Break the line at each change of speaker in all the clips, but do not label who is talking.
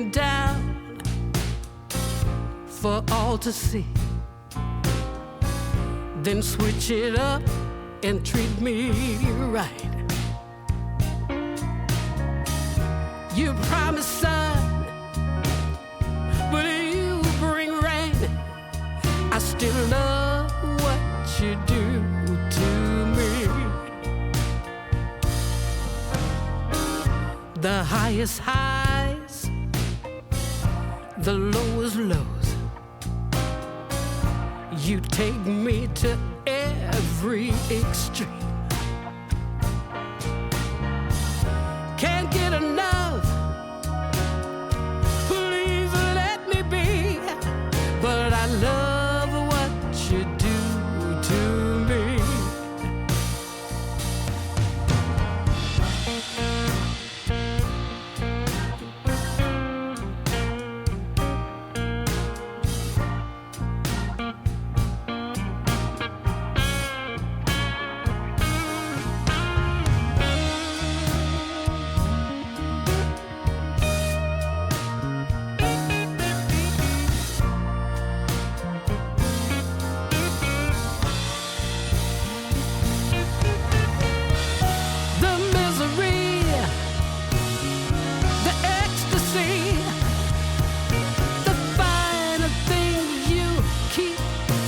laying down for all to see. Then switch it up and treat me right. You promise sun, but you bring rain. I still love what you do to me. The highest highs, the lowest lows. You take me to every extreme. Can't get enough, please let me be. But I love what you do to me.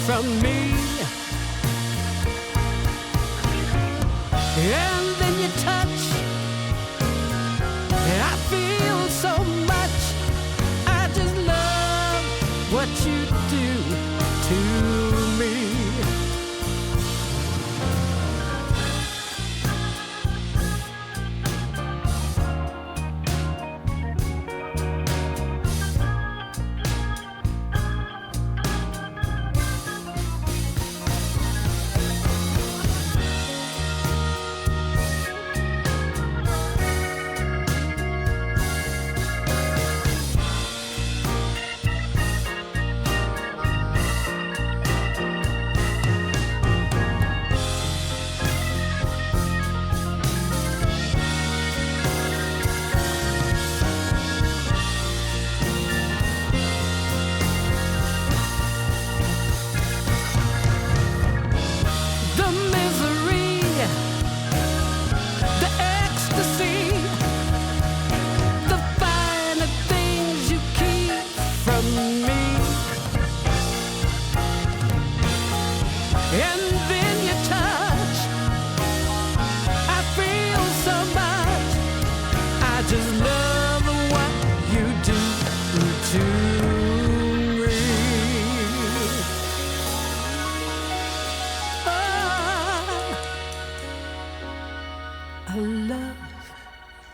From me, and then you touch, and I feel so much. I just love what you do to me.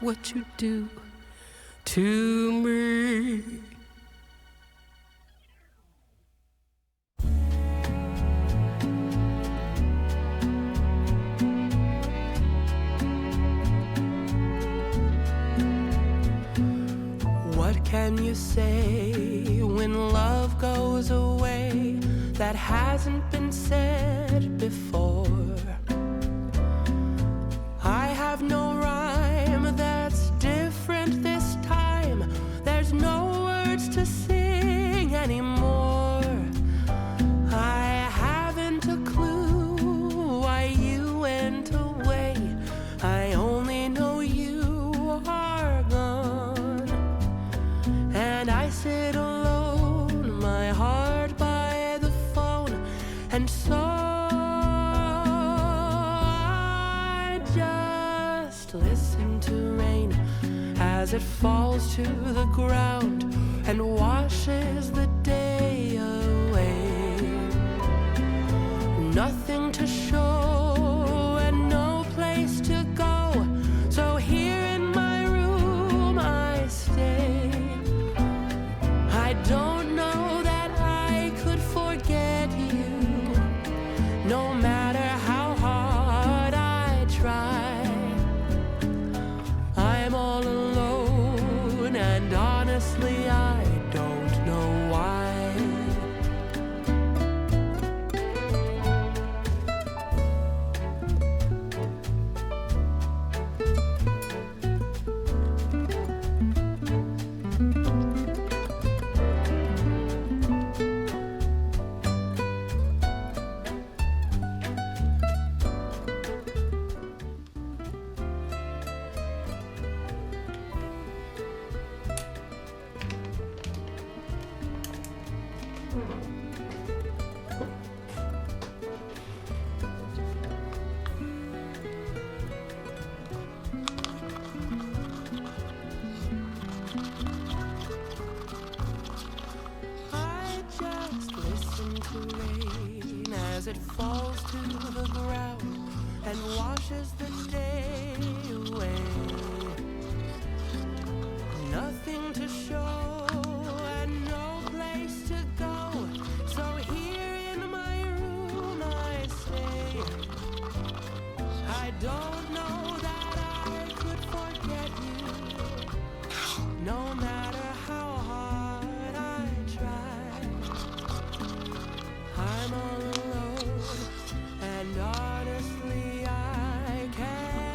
What you do to me. What can you say when love goes away that hasn't been said before? I have no rhyme that's different this time. There's no words to sing anymore. I haven't a clue why you went away. I only know you are gone. And I sit alone, my heart by the phone. And so listen to rain as it falls to the ground and washes the day away. Nothing to show and no place to go, so here in my room I stay. I don't know that I could forget you, no matter how hard I try. I'm all alone, and honestly, I don't know why. it falls to the ground and washes the day away. Nothing to show and no place to go, so here in my room I stay. I don't know that I could forget you, no matter how hard I try. I'm all alone, and honestly I can't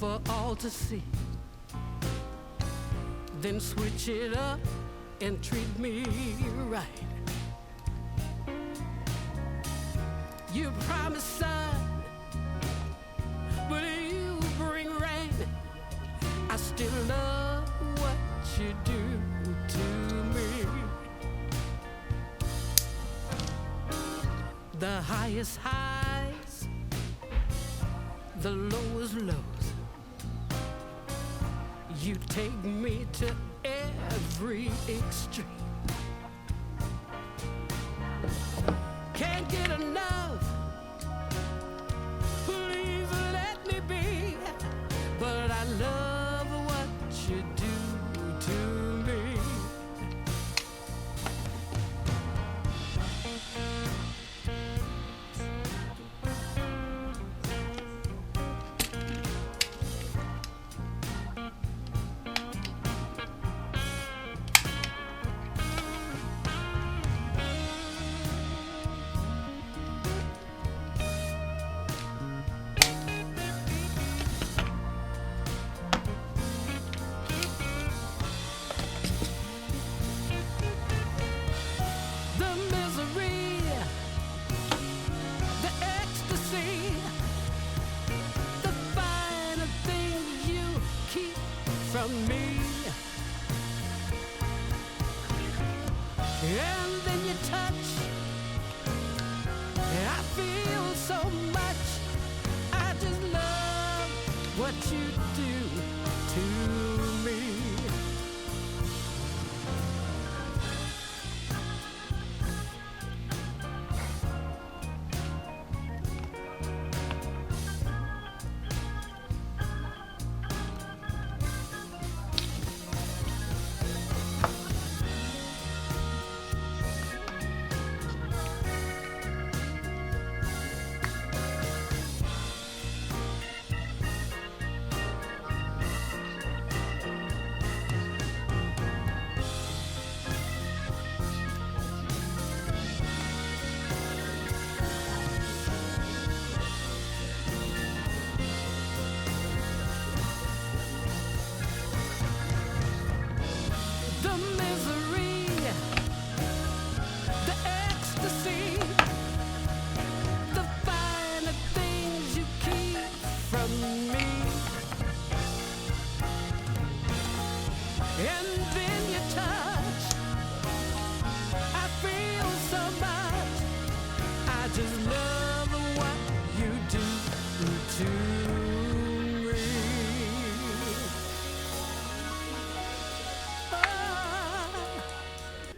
for all to see. Then switch it up and treat me right. You promise sun, but you bring rain. I still love what you do to me. The highest highs, the lowest lows. You take me to every extreme. Can't get enough, please let me be. But I love what you do to me. From me, and then you touch, I feel so much. I just love what you do to me.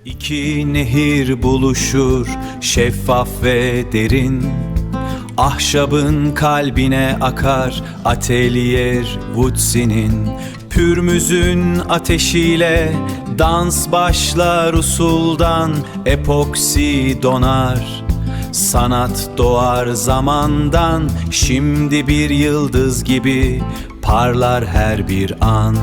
İki nehir buluşur, şeffaf ve derin. Ahşabın kalbine akar atelier Reçinenin. Pürmüzün ateşiyle dans başlar usuldan, epoksi donar. Sanat doğar zamandan, şimdi bir yıldız gibi parlar her bir an.